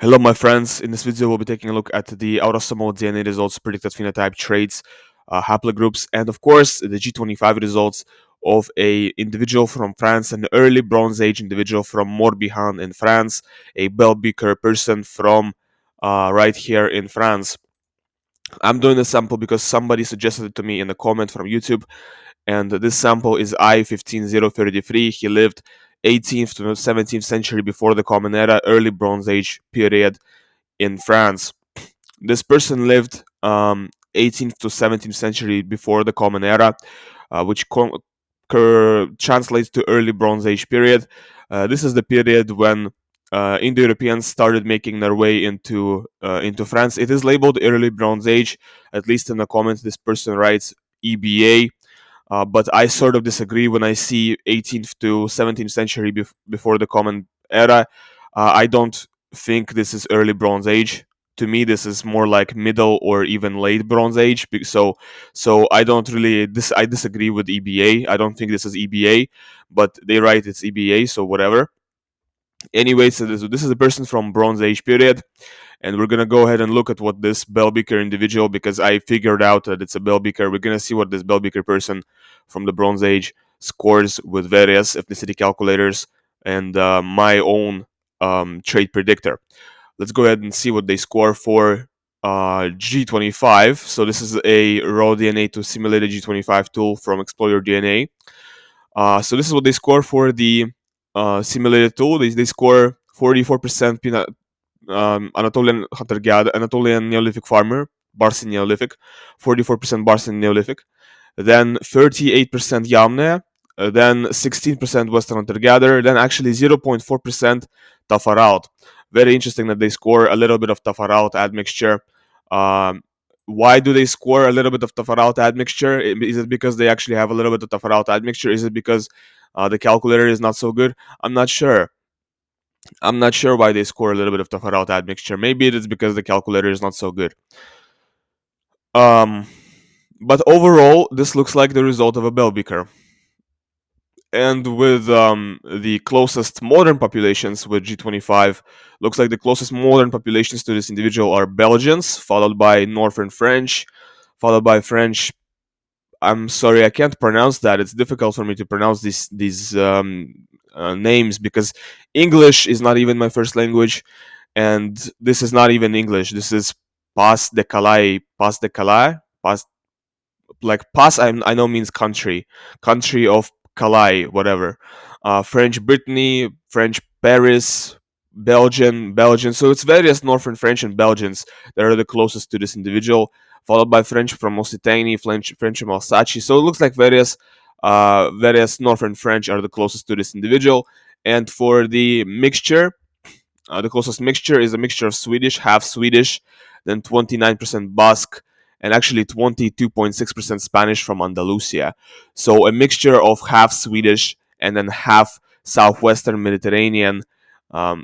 Hello, my friends. In this video, we'll be taking a look at the autosomal DNA results, predicted phenotype traits, haplogroups, and of course, the G25 results of a individual from France, an early Bronze Age individual from Morbihan in France, a Bell Beaker person from right here in France. I'm doing this sample because somebody suggested it to me in a comment from YouTube, and this sample is I15033. He lived 18th to 17th century before the Common Era, early Bronze Age period in France. This person lived 18th to 17th century before the Common Era, which translates to early Bronze Age period. This is the period when Indo-Europeans started making their way into France. It is labeled early Bronze Age, at least in the comments. This person writes EBA. But I sort of disagree when I see 18th to 17th century before the Common Era. I don't think this is early Bronze Age. To me, this is more like middle or even late Bronze Age. So I don't really I disagree with EBA. I don't think this is EBA, but they write it's EBA, so whatever. Anyway, so this is a person from Bronze Age period, and we're gonna go ahead and look at what this Bell Beaker individual, because I figured out that it's a Bell Beaker. We're gonna see what this Bell Beaker person from the Bronze Age scores with various ethnicity calculators and my own trait predictor. Let's go ahead and see what they score for G25. So this is a raw DNA to simulate a G25 tool from Explorer DNA. So this is what they score for the simulated tool. They score 44% Anatolian hunter-gatherer, Anatolian Neolithic farmer, Barsin Neolithic, 44% Barsin Neolithic, then 38% Yamne, then 16% Western hunter-gatherer, then actually 0.4% Tafarat. Very interesting that they score a little bit of Tafarat admixture. Why do they score a little bit of Tafarat admixture? Is it because they actually have a little bit of Tafarat admixture? Is it because the calculator is not so good? I'm not sure. I'm not sure why they score a little bit of Tafarat admixture. Maybe it is because the calculator is not so good. But overall, this looks like the result of a Bell Beaker. And with the closest modern populations with G25, looks like the closest modern populations to this individual are Belgians, followed by Northern French, followed by French. I'm sorry, I can't pronounce that. It's difficult for me to pronounce these names because English is not even my first language, and this is not even English. This is Pas de Calais, Pas de Calais, Pas like Pas. I know means country, country of Calais, whatever. French Brittany, French Paris, Belgian. So it's various Northern French and Belgians that are the closest to this individual, followed by French from Occitanie, French from Alsace. So it looks like various Northern French are the closest to this individual. And for the mixture, the closest mixture is a mixture of Swedish, half Swedish, then 29% Basque, and actually 22.6% Spanish from Andalusia. So a mixture of half Swedish and then half Southwestern Mediterranean,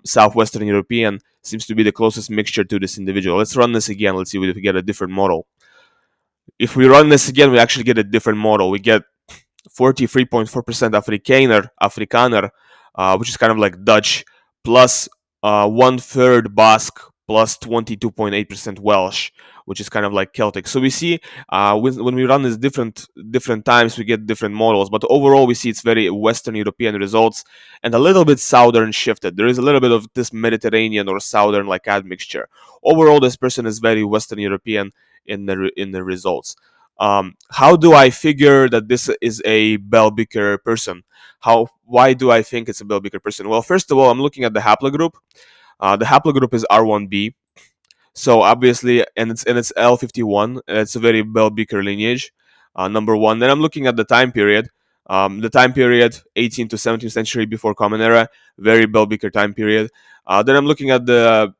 Southwestern European seems to be the closest mixture to this individual. Let's run this again. Let's see if we get a different model. If we run this again, we actually get a different model. We get 43.4% Afrikaner, which is kind of like Dutch, plus 1/3 Basque, plus 22.8% Welsh, which is kind of like Celtic. So we see when we run these different times, we get different models. But overall, we see it's very Western European results and a little bit Southern shifted. There is a little bit of this Mediterranean or Southern like admixture. Overall, this person is very Western European in the results. How do I figure that this is a Bell Beaker person? Why do I think it's a Bell Beaker person? Well, first of all, I'm looking at the haplogroup. The haplogroup is R1b, so obviously, and it's L51. It's a very Bell Beaker lineage. Number one. Then I'm looking at the time period. The time period 18th to 17th century before Common Era, very Bell Beaker time period. Then I'm looking at the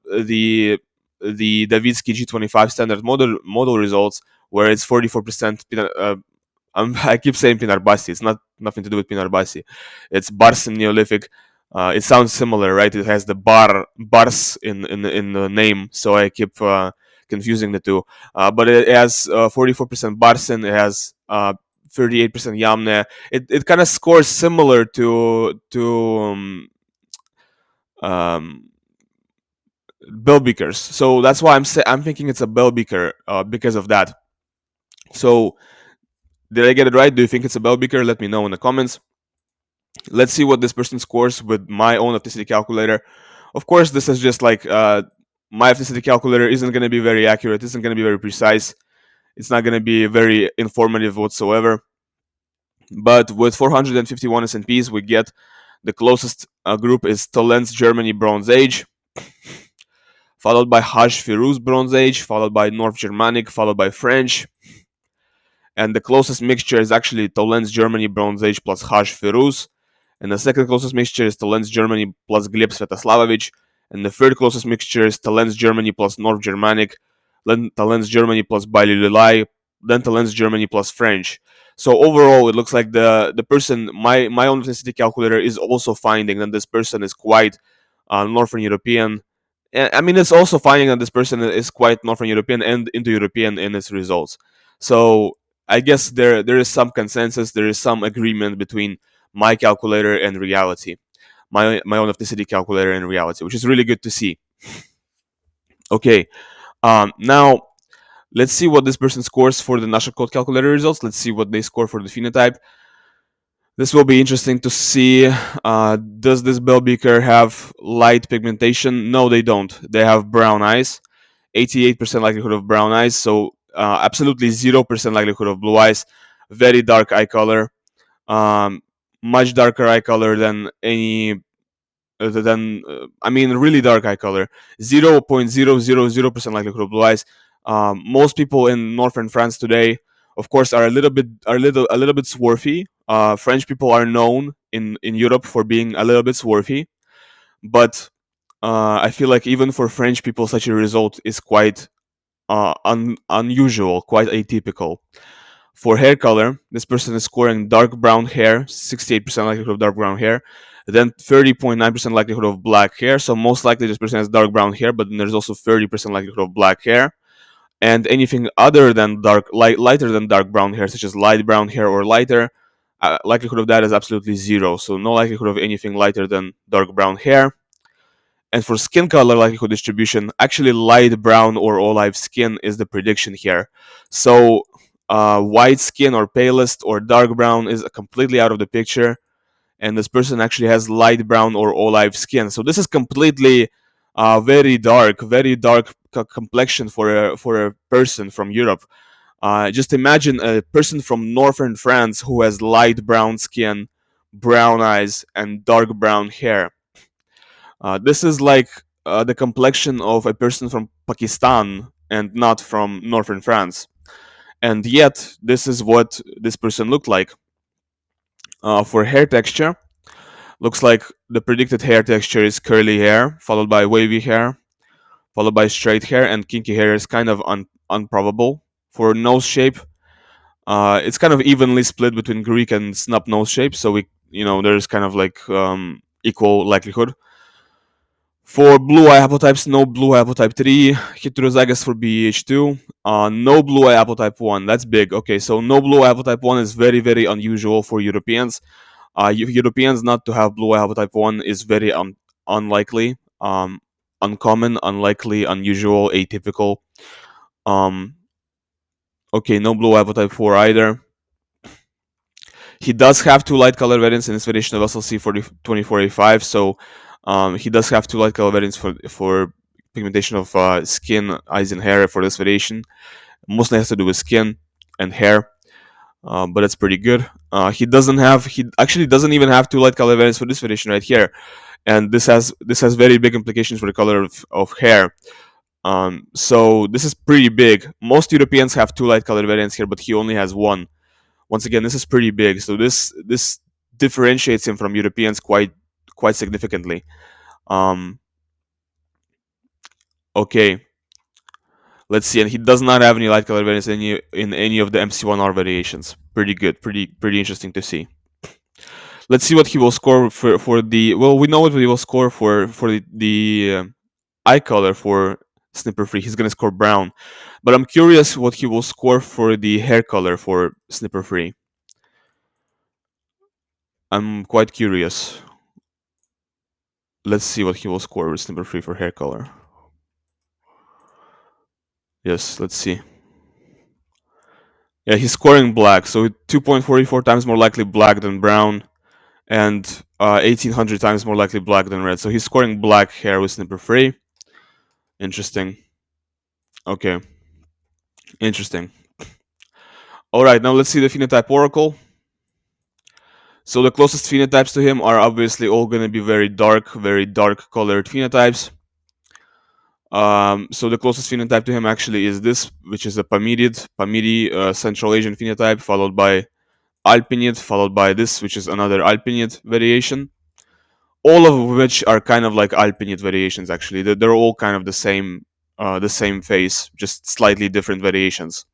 Davidsky G25 standard model results, where it's 44%. I keep saying Pinarbasi. It's not nothing to do with Pinarbasi. It's Barsin Neolithic. It sounds similar, right? It has the bars in the name, so I keep confusing the two. But it has 44% Barsin. It has 38% Yamne. It kind of scores similar to Bell Beakers. So that's why I'm thinking it's a Bell Beaker because of that. So did I get it right? Do you think it's a Bell Beaker? Let me know in the comments. Let's see what this person scores with my own ethnicity calculator. Of course, this is just like my ethnicity calculator isn't going to be very accurate, isn't going to be very precise, it's not going to be very informative whatsoever. But with 451 S&Ps, we get the closest group is Talent's Germany Bronze Age, followed by Haj Firuz Bronze Age, followed by North Germanic, followed by French. And the closest mixture is actually Talent's Germany Bronze Age plus Haj Firuz. And the second closest mixture is Talent's Germany plus Gleb Sviatoslavovich. And the third closest mixture is Talent's Germany plus North Germanic, then Talent's Germany plus Bailulilai, then Talent's Germany plus French. So overall, it looks like the person, my own ethnicity calculator is also finding that this person is quite Northern European. I mean, it's also finding that this person is quite Northern European and Indo-European in its results. So I guess there is some consensus, there is some agreement between my calculator and reality, my own ethnicity calculator and reality, which is really good to see. Okay, now let's see what this person scores for the national code calculator results. Let's see what they score for the phenotype. This will be interesting to see. Does this Bell Beaker have light pigmentation? No, they don't. They have brown eyes. 88% likelihood of brown eyes, so absolutely 0% likelihood of blue eyes. Very dark eye color. Um, Much darker eye color than any I mean, really dark eye color. 0.000% likelihood of blue eyes. Most people in northern France today, of course, are a little bit swarthy. French people are known in Europe for being a little bit swarthy, but I feel like even for French people, such a result is quite unusual, quite atypical. For hair color, this person is scoring dark brown hair, 68% likelihood of dark brown hair, then 30.9% likelihood of black hair. So most likely this person has dark brown hair, but then there's also 30% likelihood of black hair. And anything other than lighter than dark brown hair, such as light brown hair or lighter, likelihood of that is absolutely zero. So no likelihood of anything lighter than dark brown hair. And for skin color likelihood distribution, actually light brown or olive skin is the prediction here. So white skin or palest or dark brown is completely out of the picture. And this person actually has light brown or olive skin. So this is completely very dark complexion for a person from Europe. Just imagine a person from northern France who has light brown skin, brown eyes, and dark brown hair. This is like the complexion of a person from Pakistan and not from northern France. And yet, this is what this person looked like. For hair texture, looks like the predicted hair texture is curly hair, followed by wavy hair, followed by straight hair, and kinky hair is kind of unprobable. For nose shape, it's kind of evenly split between Greek and snub nose shape, so there's kind of like equal likelihood. For blue eye haplotypes, no blue eye haplotype 3, heterozygous for BH2, no blue eye haplotype 1. That's big. Okay, so no blue eye haplotype 1 is very, very unusual for Europeans. Europeans not to have blue eye haplotype 1 is very unlikely, uncommon, unlikely, unusual, atypical. Um, okay, no blue eye haplotype 4 either. He does have two light color variants in this variation of SLC 24A5, so he does have two light color variants for pigmentation of skin, eyes, and hair for this variation. Mostly has to do with skin and hair, but it's pretty good. He actually doesn't even have two light color variants for this variation right here, and this has very big implications for the color of hair. So this is pretty big. Most Europeans have two light color variants here, but he only has one. Once again, this is pretty big, so this differentiates him from Europeans quite significantly. Okay, let's see, and he does not have any light color variants in any of the MC1R variations. Pretty good, pretty interesting to see. Let's see what he will score for the. Well, we know what he will score for the eye color for Snipper Free. He's gonna score brown, but I'm curious what he will score for the hair color for Snipper Free. I'm quite curious. Let's see what he will score with Snipper Free for hair color. Yes, let's see. Yeah, he's scoring black, so 2.44 times more likely black than brown, and 1800 times more likely black than red. So he's scoring black hair with snipper free. Interesting. Okay, interesting. All right, now let's see the phenotype oracle. So the closest phenotypes to him are obviously all going to be very dark colored phenotypes. So the closest phenotype to him actually is this, which is a Pamidi Central Asian phenotype, followed by Alpinid, followed by this, which is another Alpinid variation. All of which are kind of like Alpinid variations. Actually, they're all kind of the same face, just slightly different variations.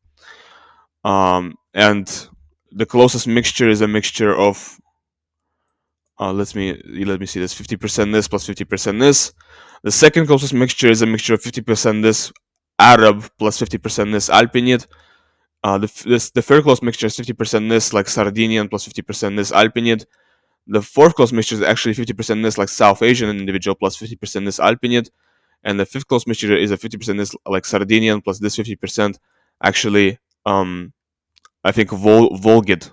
And the closest mixture is a mixture of let me see this 50% this plus 50% this. The second closest mixture is a mixture of 50% this Arab plus 50% this Alpinid. The third close mixture is 50% this like Sardinian plus 50% this Alpinid. The fourth close mixture is actually 50% this like South Asian individual plus 50% this Alpinid. And the fifth close mixture is a 50% this like Sardinian plus this 50% actually I think Volgid.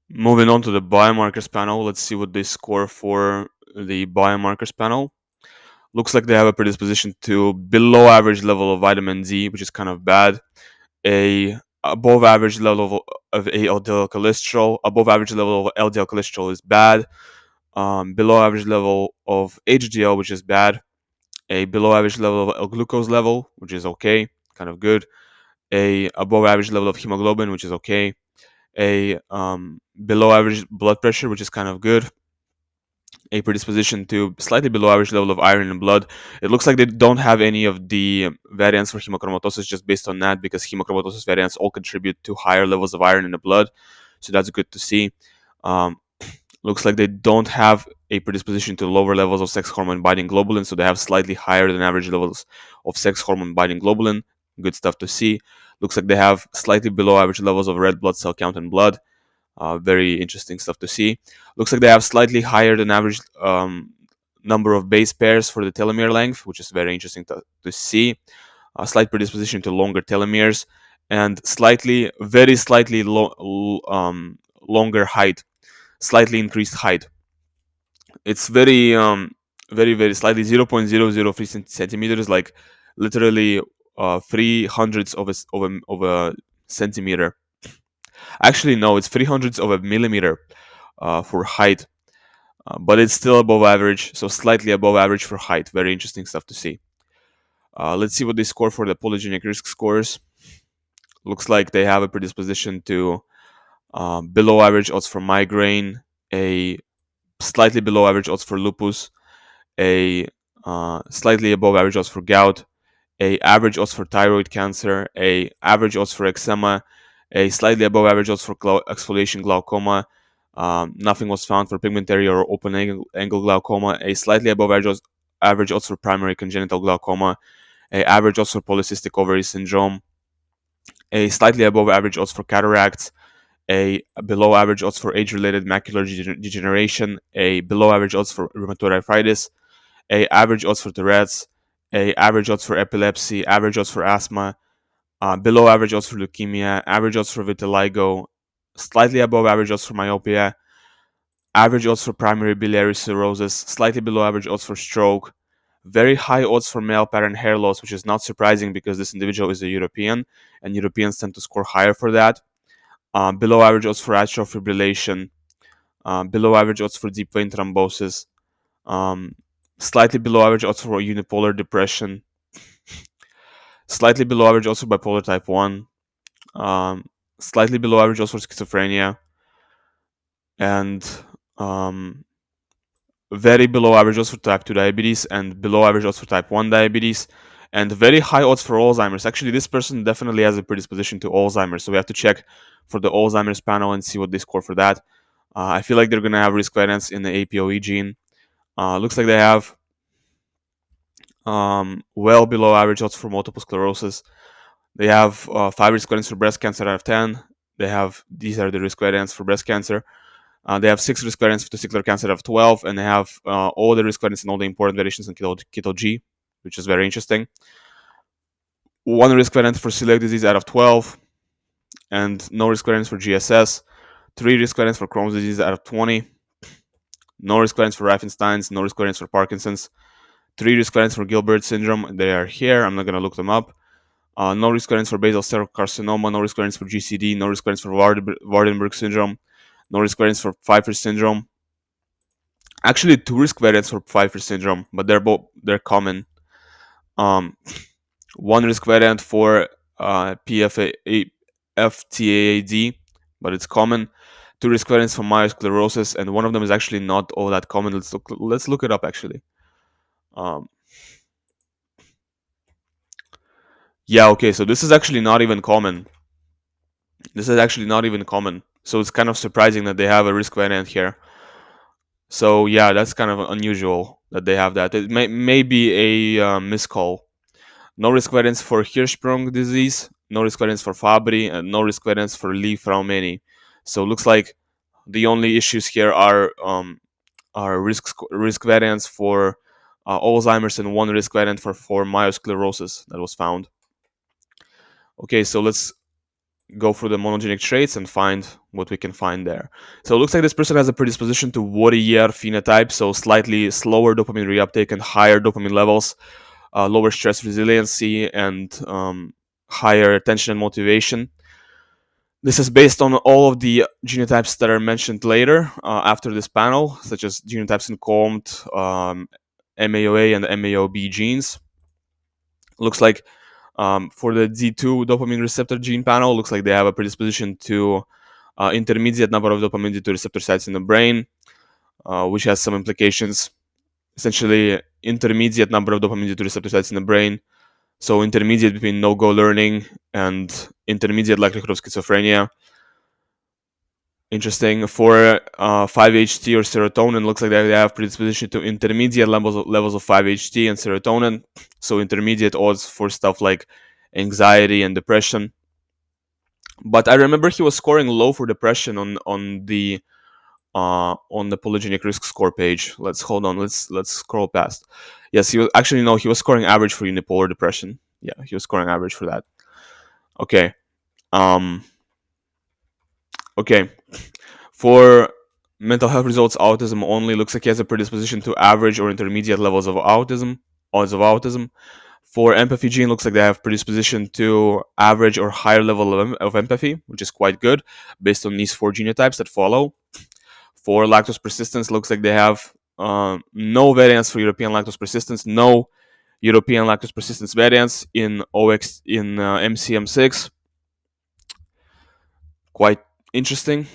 Moving on to the biomarkers panel, let's see what they score for the biomarkers panel. Looks like they have a predisposition to below average level of vitamin D, which is kind of bad. A above average level of LDL cholesterol. Above average level of LDL cholesterol is bad. Below average level of HDL, which is bad. A below average level of glucose level, which is okay, kind of good. A above average level of hemoglobin, which is okay. A below average blood pressure, which is kind of good. A predisposition to slightly below average level of iron in blood. It looks like they don't have any of the variants for hemochromatosis just based on that, because hemochromatosis variants all contribute to higher levels of iron in the blood. So that's good to see. Um, Looks like they don't have a predisposition to lower levels of sex hormone binding globulin, so they have slightly higher than average levels of sex hormone binding globulin. Good stuff to see. Looks like they have slightly below average levels of red blood cell count in blood. Very interesting stuff to see. Looks like they have slightly higher than average number of base pairs for the telomere length, which is very interesting to see. A slight predisposition to longer telomeres, and very slightly longer height, slightly increased height. It's very slightly 0.003 centimeters, like literally 300ths of a centimeter. Actually, no, it's 300ths of a millimeter for height, but it's still above average, so slightly above average for height. Very interesting stuff to see. Let's see what they score for the polygenic risk scores. Looks like they have a predisposition to below average odds for migraine, a slightly below average odds for lupus, a slightly above average odds for gout, a average odds for thyroid cancer, a average odds for eczema, a slightly above average odds for exfoliation glaucoma. Nothing was found for pigmentary or open angle glaucoma. A slightly above average odds for primary congenital glaucoma. A average odds for polycystic ovary syndrome. A slightly above average odds for cataracts. A below average odds for age-related macular degeneration. A below average odds for rheumatoid arthritis. A average odds for Tourette's. A average odds for epilepsy. Average odds for asthma. Below average odds for leukemia, average odds for vitiligo, slightly above average odds for myopia, average odds for primary biliary cirrhosis, slightly below average odds for stroke, very high odds for male pattern hair loss, which is not surprising because this individual is a European, and Europeans tend to score higher for that. Below average odds for atrial fibrillation, below average odds for deep vein thrombosis, um, slightly below average odds for unipolar depression, slightly below average odds for bipolar type 1, um, slightly below average also for schizophrenia, and very below average odds for type 2 diabetes, and below average odds for type 1 diabetes, and very high odds for Alzheimer's. Actually, this person definitely has a predisposition to Alzheimer's, so we have to check for the Alzheimer's panel and see what they score for that. I feel like they're going to have risk variance in the APOE gene. Looks like they have well below average odds for multiple sclerosis. They have 5 risk variants for breast cancer out of 10. These are the risk variants for breast cancer. They have 6 risk variants for testicular cancer out of 12, and they have all the risk variants and all the important variations in keto G. which is very interesting. 1 risk variant for celiac disease out of 12, and no risk variants for GSS. 3 risk variants for Crohn's disease out of 20. No risk variants for Riefenstein's. No risk variants for Parkinson's. 3 risk variants for Gilbert syndrome. They are here. I'm not going to look them up. No risk variants for basal cell carcinoma. No risk variants for GCD. No risk variants for Waardenburg syndrome. No risk variants for Pfeiffer syndrome. Actually, 2 risk variants for Pfeiffer syndrome, but they're common. 1 risk variant for FTAAD, but it's common. 2 risk variants for myosclerosis, and one of them is actually not all that common. Let's look it up actually. Yeah, okay, so this is actually not even common. So it's kind of surprising that they have a risk variant here. So yeah, that's kind of unusual that they have that. It may be a miscall. No risk variants for Hirschsprung disease, no risk variants for Fabry, and no risk variants for Lee-Fraumeni. So it looks like the only issues here are risk variants for Alzheimer's and 1 risk variant for myosclerosis that was found. Okay, so let's go for the monogenic traits and find what we can find there. So it looks like this person has a predisposition to warrior phenotype, so slightly slower dopamine reuptake and higher dopamine levels, lower stress resiliency, and higher attention and motivation. This is based on all of the genotypes that are mentioned later after this panel, such as genotypes in COMT, MAOA, and MAOB genes. Looks like for the D2 dopamine receptor gene panel, looks like they have a predisposition to intermediate number of dopamine D2 receptor sites in the brain, which has some implications. Essentially, intermediate number of dopamine D2 receptor sites in the brain. So intermediate between no-go learning and intermediate likelihood of schizophrenia. Interesting. For 5-HT or serotonin, looks like they have predisposition to intermediate levels of 5-HT and serotonin. So intermediate odds for stuff like anxiety and depression. But I remember he was scoring low for depression on the polygenic risk score page. Let's scroll past. Yes, he was scoring average for unipolar depression. Yeah, he was scoring average for that. Okay. Okay. For mental health results, autism only, looks like he has a predisposition to average or intermediate levels of autism, odds of autism. For empathy gene, looks like they have predisposition to average or higher level of empathy, which is quite good based on these 4 genotypes that follow. For lactose persistence, looks like they have no variants for European lactose persistence, no European lactose persistence variants in MCM6. Quite interesting.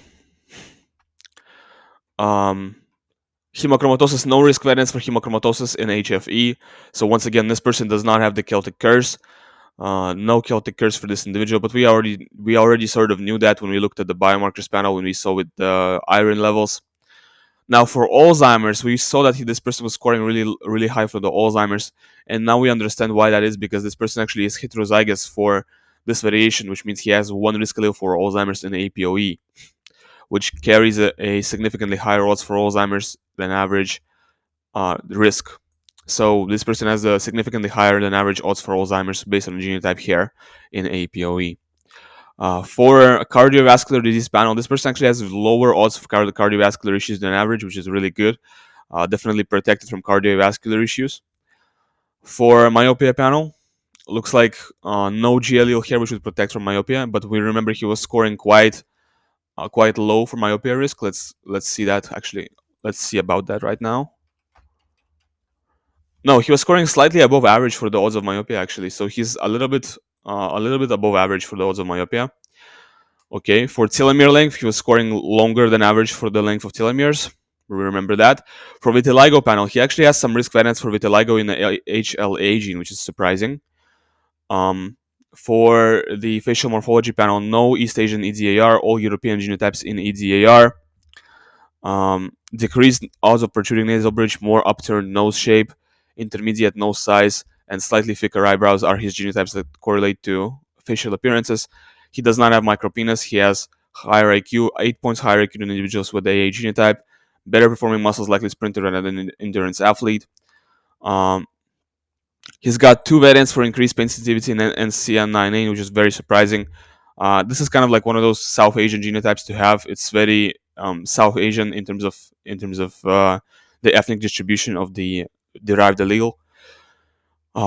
Hemochromatosis, no risk variants for hemochromatosis in HFE. So once again, this person does not have the Celtic curse. No Celtic curse for this individual, but we already sort of knew that when we looked at the biomarkers panel, when we saw with the iron levels. Now for Alzheimer's, we saw that this person was scoring really high for the Alzheimer's, and now we understand why that is, because this person actually is heterozygous for this variation, which means he has 1 risk allele for Alzheimer's in APOE, which carries a significantly higher odds for Alzheimer's than average risk. So this person has a significantly higher than average odds for Alzheimer's based on the genotype here in APOE. For a cardiovascular disease panel, this person actually has lower odds of cardiovascular issues than average, which is really good. Definitely protected from cardiovascular issues. For myopia panel, looks like no G allele here, which would protect from myopia, but we remember he was scoring quite low for myopia risk. Let's see that actually. Let's see about that right now. No, he was scoring slightly above average for the odds of myopia actually. So he's a little bit above average for the odds of myopia. Okay, for telomere length, he was scoring longer than average for the length of telomeres. We remember that. For vitiligo panel, he actually has some risk variants for vitiligo in the HLA gene, which is surprising. For the facial morphology panel, no East Asian EDAR, all European genotypes in EDAR. Decreased odds of protruding nasal bridge, more upturned nose shape, intermediate nose size, and slightly thicker eyebrows are his genotypes that correlate to facial appearances. He does not have micropenis. He has higher IQ, 8 points higher IQ than individuals with the AA genotype, better performing muscles, likely sprinter rather than endurance athlete. He's got two variants for increased pain sensitivity in NCN9A, which is very surprising. This is kind of like one of those South Asian genotypes to have. It's very South Asian in terms of the ethnic distribution of the derived allele.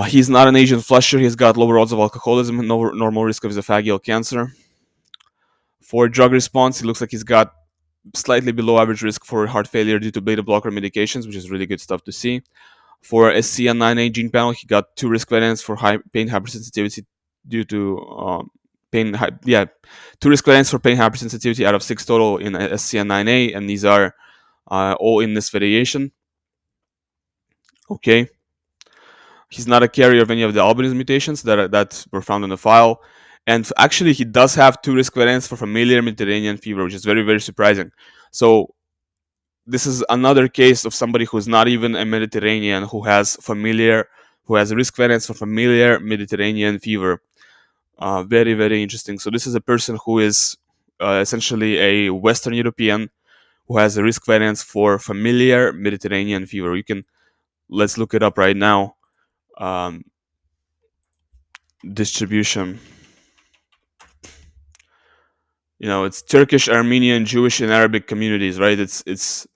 He's not an Asian flusher. He's got lower odds of alcoholism and no normal risk of esophageal cancer. For drug response, it looks like he's got slightly below average risk for heart failure due to beta blocker medications, which is really good stuff to see. For SCN9A gene panel, he got two risk variants for high pain hypersensitivity due to two risk variants for pain hypersensitivity out of 6 total in SCN9A, and these are all in this variation. Okay. He's not a carrier of any of the albinism mutations that were found in the file. And actually, he does have two risk variants for familiar Mediterranean fever, which is very, very surprising. So this is another case of somebody who's not even a Mediterranean who has risk variants for familiar Mediterranean fever. Very, very interesting. So this is a person who is essentially a Western European who has a risk variance for familiar Mediterranean fever. Let's look it up right now. Distribution. It's Turkish, Armenian, Jewish, and Arabic communities, right? It's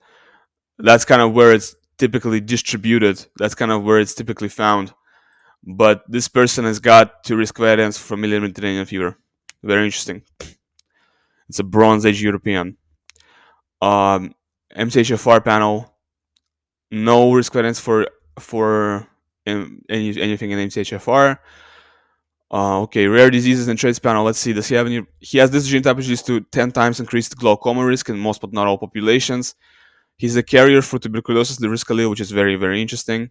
that's kind of where it's typically distributed. That's kind of where it's typically found. But this person has got two risk variants for familiar Mediterranean fever. Very interesting. It's a Bronze Age European. MTHFR panel, no risk variants for anything in MTHFR. Okay, rare diseases and traits panel. Let's see. Does he have any? He has this genotype which leads to 10 times increased glaucoma risk in most but not all populations. He's a carrier for tuberculosis, the risk allele, which is very, very interesting.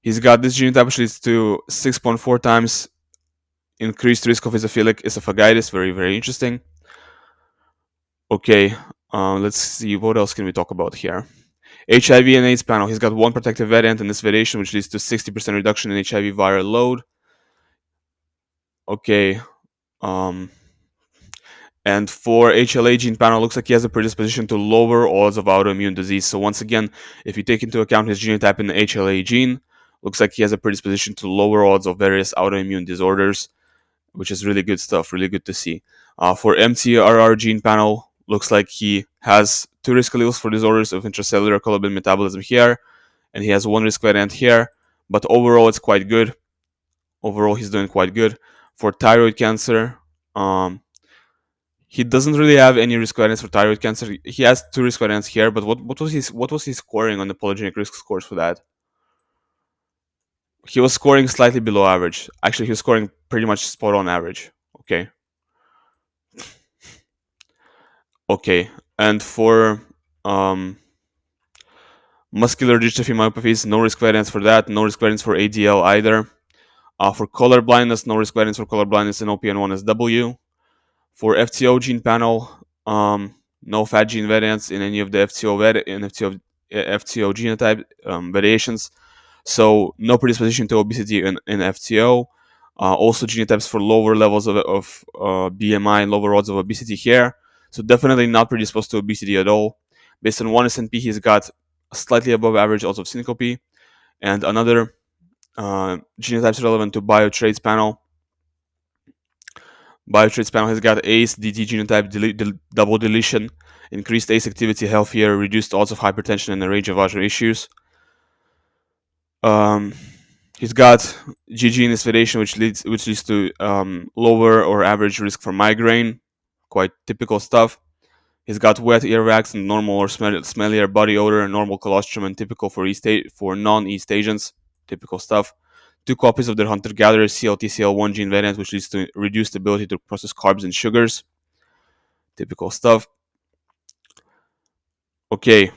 He's got this genotype which leads to 6.4 times increased risk of esophilic esophagitis. Very, very interesting. Okay, let's see. What else can we talk about here? HIV and AIDS panel. He's got one protective variant in this variation, which leads to 60% reduction in HIV viral load. Okay. And for HLA gene panel, looks like he has a predisposition to lower odds of autoimmune disease. So once again, if you take into account his genotype in the HLA gene, looks like he has a predisposition to lower odds of various autoimmune disorders, which is really good stuff, really good to see. For MTRR gene panel, looks like he has two risk alleles for disorders of intracellular collagen metabolism here, and he has one risk variant here, but overall it's quite good. Overall, he's doing quite good. For thyroid cancer, he doesn't really have any risk variants for thyroid cancer. He has two risk variants here, but what was he scoring on the polygenic risk scores for that? He was scoring slightly below average. Actually, he was scoring pretty much spot on average. Okay. Okay, and for muscular dystrophy myopathies, no risk variance for that. No risk variance for ADL either. For color blindness, no risk variance for color blindness in OPN1SW. For FTO gene panel, no fat gene variants in any of the FTO genotype variations. So no predisposition to obesity in FTO. Also genotypes for lower levels of BMI and lower odds of obesity here. So definitely not predisposed to obesity at all. Based on one SNP, he's got slightly above average odds of syncope. And another genotypes relevant to biotraits panel. Biotraits panel has got ACE, DT genotype, double deletion, increased ACE activity, healthier, reduced odds of hypertension, and a range of other issues. He's got GG in this variation, which leads to lower or average risk for migraine. Quite typical stuff. He's got wet earwax and normal or smellier body odor, normal colostrum, and typical for non-East Asians. Typical stuff. 2 copies of their hunter-gatherer CLT-CL1 gene variant, which leads to reduced ability to process carbs and sugars. Typical stuff. Okay.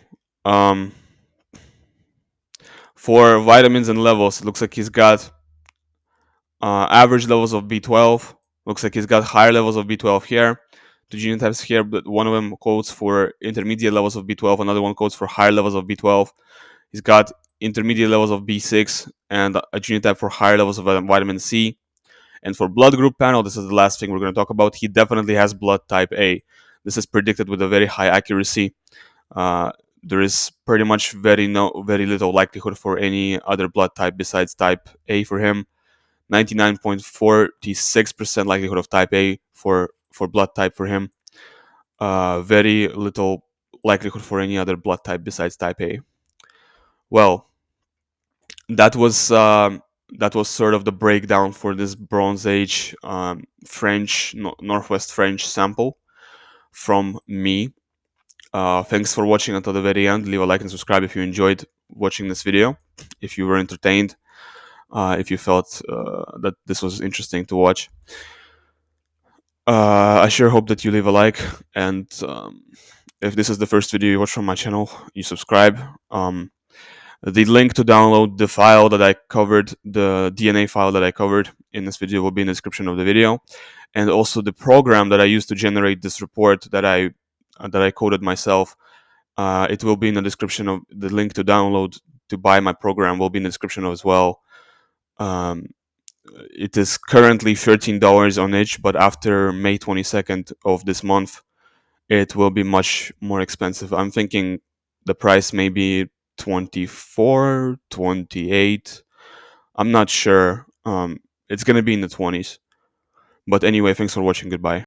For vitamins and levels, it looks like he's got average levels of B12. Looks like he's got higher levels of B12 here. 2 genotypes here, but one of them codes for intermediate levels of B12, another one codes for higher levels of B12. He's got intermediate levels of B6 and a genotype for higher levels of vitamin C. And for blood group panel, this is the last thing we're going to talk about. He definitely has blood type A. This is predicted with a very high accuracy. there is pretty much very little likelihood for any other blood type besides type A for him. 99.46% likelihood of type A for blood type for him. Very little likelihood for any other blood type besides type A. Well, that was sort of the breakdown for this Bronze Age French Northwest French sample from me. Thanks for watching until the very end. Leave a like and subscribe if you enjoyed watching this video, if you were entertained, if you felt that this was interesting to watch. I sure hope that you leave a like, and if this is the first video you watch from my channel, you subscribe. The link to download the file that I covered, the DNA file that I covered in this video, will be in the description of the video, and also the program that I used to generate this report that I coded myself. It will be in the description of the link to download to buy my program will be in the description as well. It is currently $13 on each, but after May 22nd of this month, it will be much more expensive. I'm thinking the price may be 24, 28. I'm not sure. It's gonna be in the 20s. But anyway, thanks for watching. Goodbye.